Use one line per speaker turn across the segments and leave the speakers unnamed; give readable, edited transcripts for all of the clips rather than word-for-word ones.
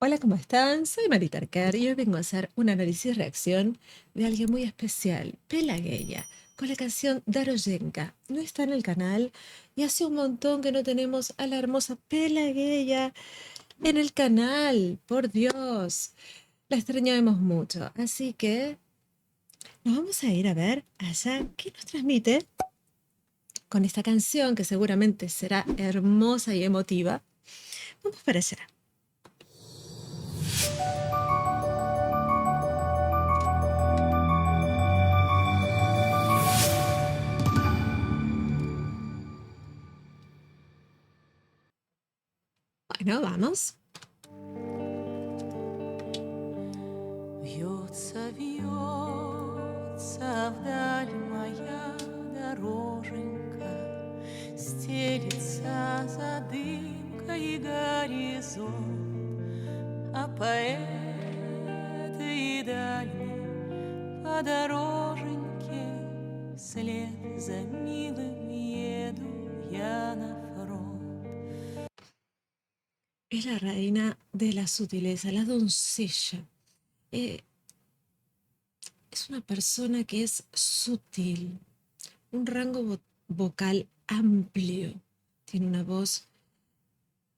Hola, ¿cómo están? Soy Marita Arcar y hoy vengo a hacer un análisis-reacción de alguien muy especial, Pelageya, con la canción Daroyenka. No está en el canal y hace un montón que no tenemos a la hermosa Pelageya en el canal. Por Dios, la extrañamos mucho. Así que nos vamos a ir a ver allá qué nos transmite con esta canción que seguramente será hermosa y emotiva. Vamos para allá. Bueno, vamos.
Вьется, вьется вдаль моя дороженька, стелится за дымкой горизонт, а поэт и дальний по дороженьке вслед за милым еду я на фронт.
Es la reina de la sutileza, la doncella. Eh, es una persona que es sutil, un rango vocal amplio. Tiene una voz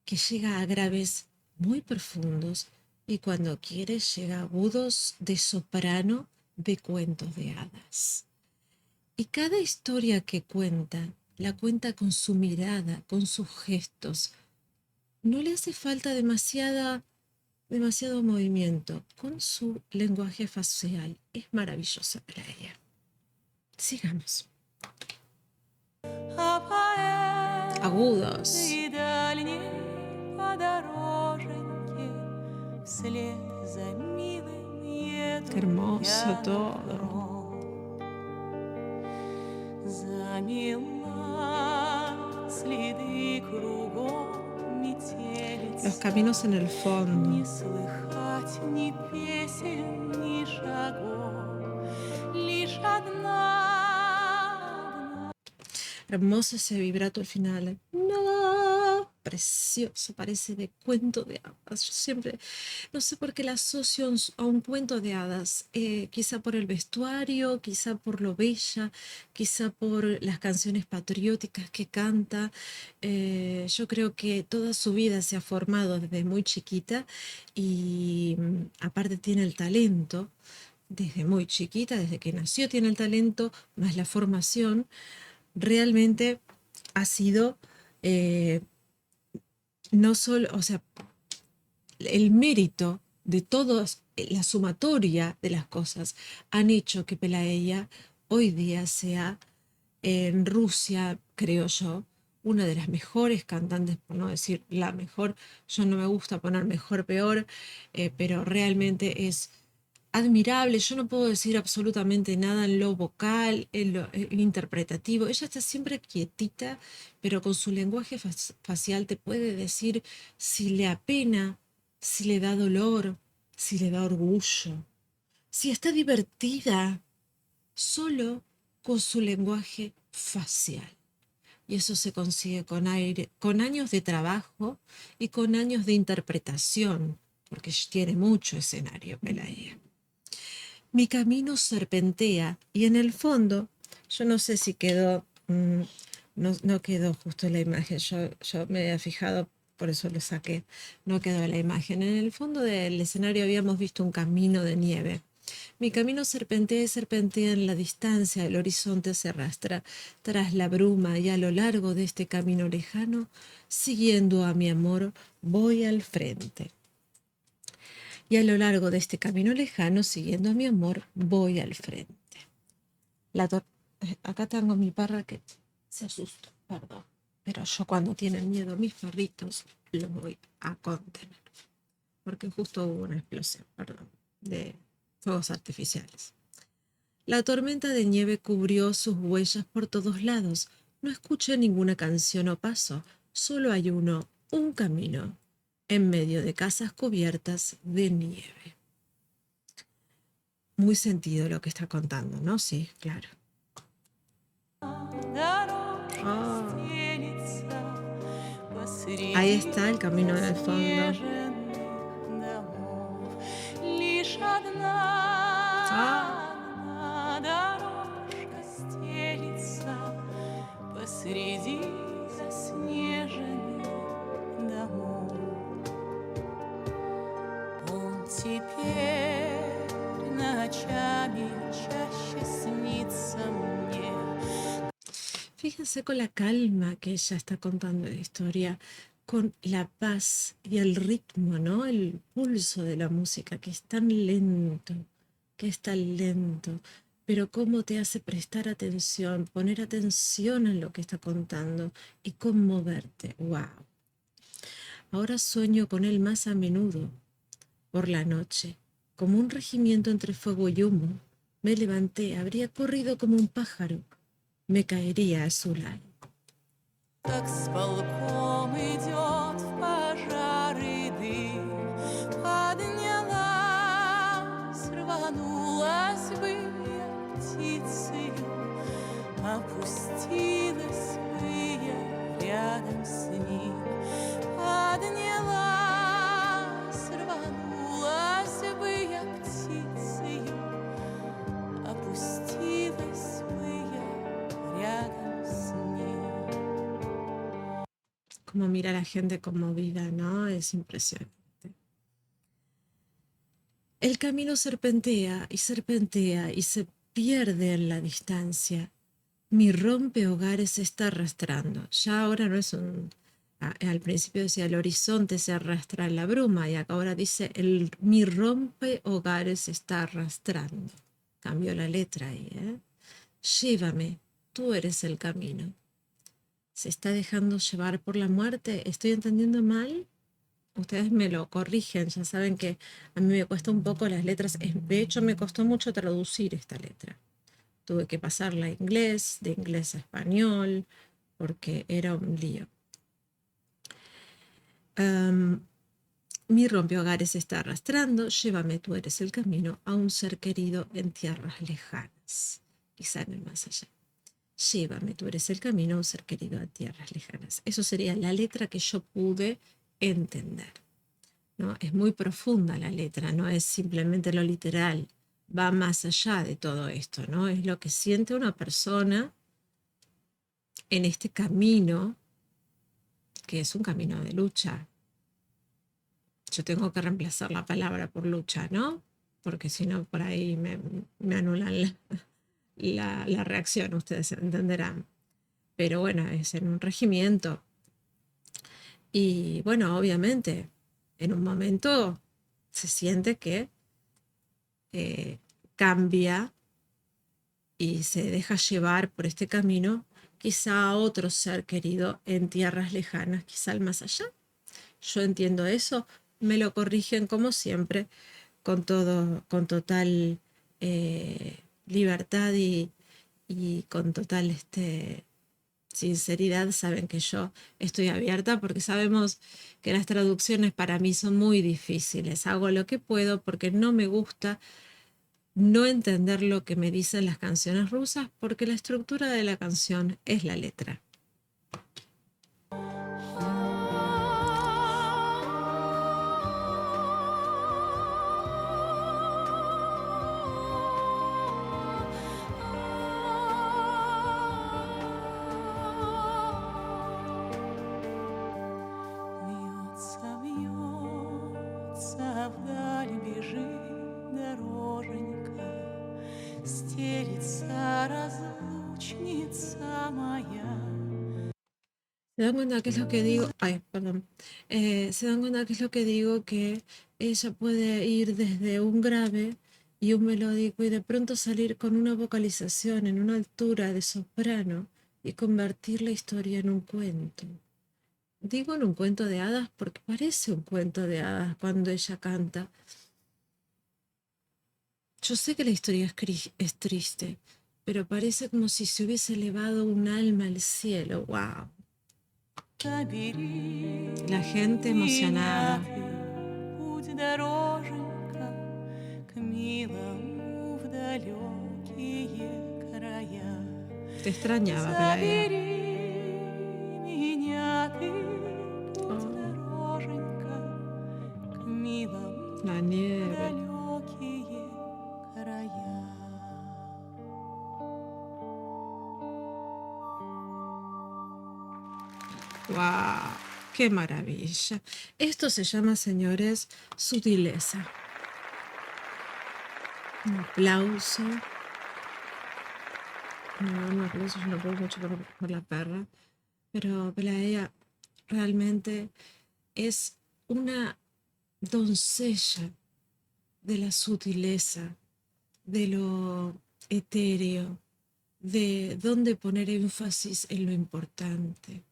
que llega a graves muy profundos y cuando quiere llega a agudos de soprano de cuentos de hadas. Y cada historia que cuenta, la cuenta con su mirada, con sus gestos. No le hace falta demasiado movimiento con su lenguaje facial. Es maravillosa para ella. Sigamos.
А поэт
Agudos.
и дальний по дороженьке вслед за милым еду
Qué hermoso
я на
todo.
фронт. Замела следы кругом
Los
метелица,
caminos en el fondo.
не слыхать ни песен, ни шагов, лишь одна.
Hermoso ese vibrato al final. No, precioso, parece de cuento de hadas. Yo siempre, no sé por qué la asocio a un cuento de hadas. Quizá por el vestuario, quizá por lo bella, quizá por las canciones patrióticas que canta. Yo creo que toda su vida se ha formado desde muy chiquita y aparte tiene el talento. Desde muy chiquita, desde que nació tiene el talento, más la formación realmente ha sido no solo, o sea, el mérito de todas, la sumatoria de las cosas han hecho que Pelageya hoy día sea en Rusia, creo yo, una de las mejores cantantes, por no decir la mejor. Yo no me gusta poner mejor, peor, pero realmente es admirable. Yo no puedo decir absolutamente nada en lo vocal, en interpretativo. Ella está siempre quietita, pero con su lenguaje facial te puede decir si le apena, si le da dolor, si le da orgullo, si está divertida, solo con su lenguaje facial. Y eso se consigue con años de trabajo y con años de interpretación, porque tiene mucho escenario, Pelageya. Mi camino serpentea y en el fondo, yo no sé si quedó, no quedó justo la imagen, yo me había fijado, por eso lo saqué, no quedó la imagen. En el fondo del escenario habíamos visto un camino de nieve. Mi camino serpentea y serpentea en la distancia, el horizonte se arrastra tras la bruma y a lo largo de este camino lejano, siguiendo a mi amor, voy al frente. Y a lo largo de este camino lejano, siguiendo a mi amor, voy al frente. Acá tengo mi perra que se asustó, perdón. Pero yo cuando tienen miedo mis perritos, los voy a contener. Porque justo hubo una explosión, perdón, de fuegos artificiales. La tormenta de nieve cubrió sus huellas por todos lados. No escuché ninguna canción o paso. Solo hay un camino, en medio de casas cubiertas de nieve. Muy sentido lo que está contando, ¿no? Sí, claro. Oh, ahí está el camino en el fondo.
одна дорожка стелится посреди заснеженных домов. Он теперь ночами чаще снится мне.
Fíjense con la calma que ella está contando la historia, con la paz y el ritmo, ¿no? El pulso de la música, que es tan lento, pero cómo te hace prestar atención, poner atención en lo que está contando y conmoverte. ¡Wow! Ahora sueño con él más a menudo, por la noche, como un regimiento entre fuego y humo. Me levanté, habría corrido como un pájaro, me caería a su lado.
Как с полком идет в пожары дым, поднялась, рванулась бы я птицей, опустилась бы я рядом с ним. Поднялась, рванулась бы я птицей, опустилась бы я рядом с ним.
Como mira a la gente conmovida, ¿no? Es impresionante. El camino serpentea y serpentea y se pierde en la distancia. Mi rompehogares se está arrastrando. Ya ahora no es un... Al principio decía el horizonte se arrastra en la bruma y ahora dice mi rompehogares se está arrastrando. Cambió la letra ahí, ¿eh? Llévame, tú eres el camino. ¿Se está dejando llevar por la muerte? ¿Estoy entendiendo mal? Ustedes me lo corrigen, ya saben que a mí me cuesta un poco las letras. De hecho, me costó mucho traducir esta letra. Tuve que pasarla a inglés, de inglés a español, porque era un lío. Mi rompehogares se está arrastrando, llévame, tú eres el camino, a un ser querido en tierras lejanas. Quizá en el más allá. Llévame, tú eres el camino, a un ser querido a tierras lejanas. Eso sería la letra que yo pude entender, ¿no? Es muy profunda la letra, no es simplemente lo literal, va más allá de todo esto, ¿no? Es lo que siente una persona en este camino, que es un camino de lucha. Yo tengo que reemplazar la palabra por lucha, ¿no? Porque si no, por ahí me anulan la reacción, ustedes entenderán. Pero bueno, es en un regimiento. Y bueno, obviamente, en un momento se siente que cambia y se deja llevar por este camino, quizá a otro ser querido en tierras lejanas, quizá al más allá. Yo entiendo eso, me lo corrigen como siempre, con total libertad y con total sinceridad. Saben que yo estoy abierta porque sabemos que las traducciones para mí son muy difíciles. Hago lo que puedo porque no me gusta no entender lo que me dicen las canciones rusas, porque la estructura de la canción es la letra.
Вьется вдаль бежит дороженька, стелится разлучница моя.
¿Se dan cuenta qué es lo que digo? Ay, perdón. ¿Se dan cuenta qué es lo que digo? Que ella puede ir desde un grave y un melódico y de pronto salir con una vocalización en una altura de soprano y convertir la historia en un cuento. Digo en un cuento de hadas porque parece un cuento de hadas cuando ella canta. Yo sé que la historia es triste, pero parece como si se hubiese elevado un alma al cielo. ¡Wow! La gente emocionada.
Путь дороженька к милому в далекие края.
Te extrañaba, Pelayo.
Меня ты, путь дороженька к милому
La
в
nieve.
далекие raya.
¡Wow! ¡Qué maravilla! Esto se llama, señores, sutileza. Un aplauso. No, un aplauso, yo no puedo mucho por la perra. Pero Pelaella realmente es una doncella de la sutileza, de lo etéreo, de dónde poner énfasis en lo importante.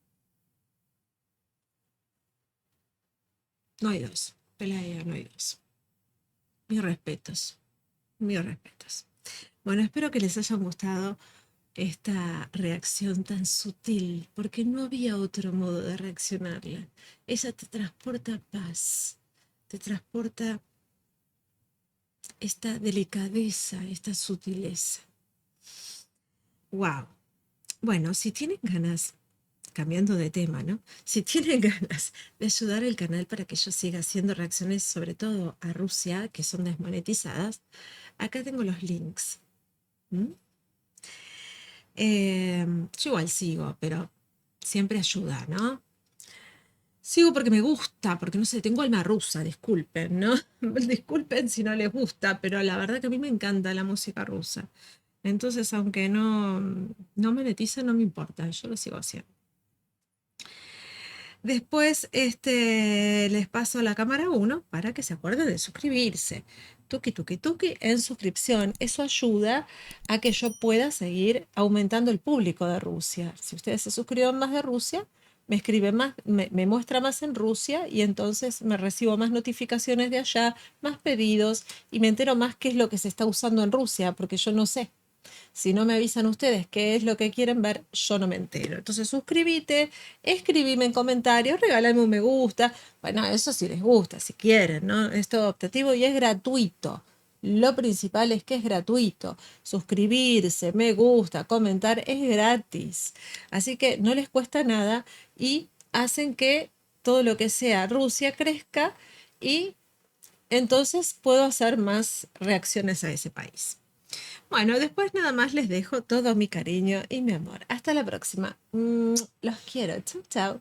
No hay dos, Pelaella, no hay dos. Mis respetos, mis respetos. Bueno, espero que les haya gustado esta reacción tan sutil, porque no había otro modo de reaccionarla. Ella te transporta paz, te transporta esta delicadeza, esta sutileza. ¡Wow! Bueno, si tienen ganas, cambiando de tema, ¿no? Si tienen ganas de ayudar al canal para que yo siga haciendo reacciones, sobre todo a Rusia, que son desmonetizadas, acá tengo los links. ¿Mm? Yo igual sigo, pero siempre ayuda, ¿no? Sigo porque me gusta, porque no sé, tengo alma rusa, disculpen, ¿no? Disculpen si no les gusta, pero la verdad que a mí me encanta la música rusa. Entonces, aunque no monetiza, no me importa, yo lo sigo haciendo. Después les paso la cámara 1 para que se acuerden de suscribirse. Tuki, tuki, tuki en suscripción. Eso ayuda a que yo pueda seguir aumentando el público de Rusia. Si ustedes se suscriben más de Rusia, me escribe más, me muestra más en Rusia y entonces me recibo más notificaciones de allá, más pedidos y me entero más qué es lo que se está usando en Rusia, porque yo no sé. Si no me avisan ustedes qué es lo que quieren ver, yo no me entero. Entonces suscríbete, escribime en comentarios, regálame un me gusta. Bueno, eso sí les gusta, si quieren, ¿no? Es todo optativo y es gratuito. Lo principal es que es gratuito. Suscribirse, me gusta, comentar es gratis. Así que no les cuesta nada y hacen que todo lo que sea Rusia crezca y entonces puedo hacer más reacciones a ese país. Bueno, después nada más les dejo todo mi cariño y mi amor. Hasta la próxima. Los quiero. Chau, chau.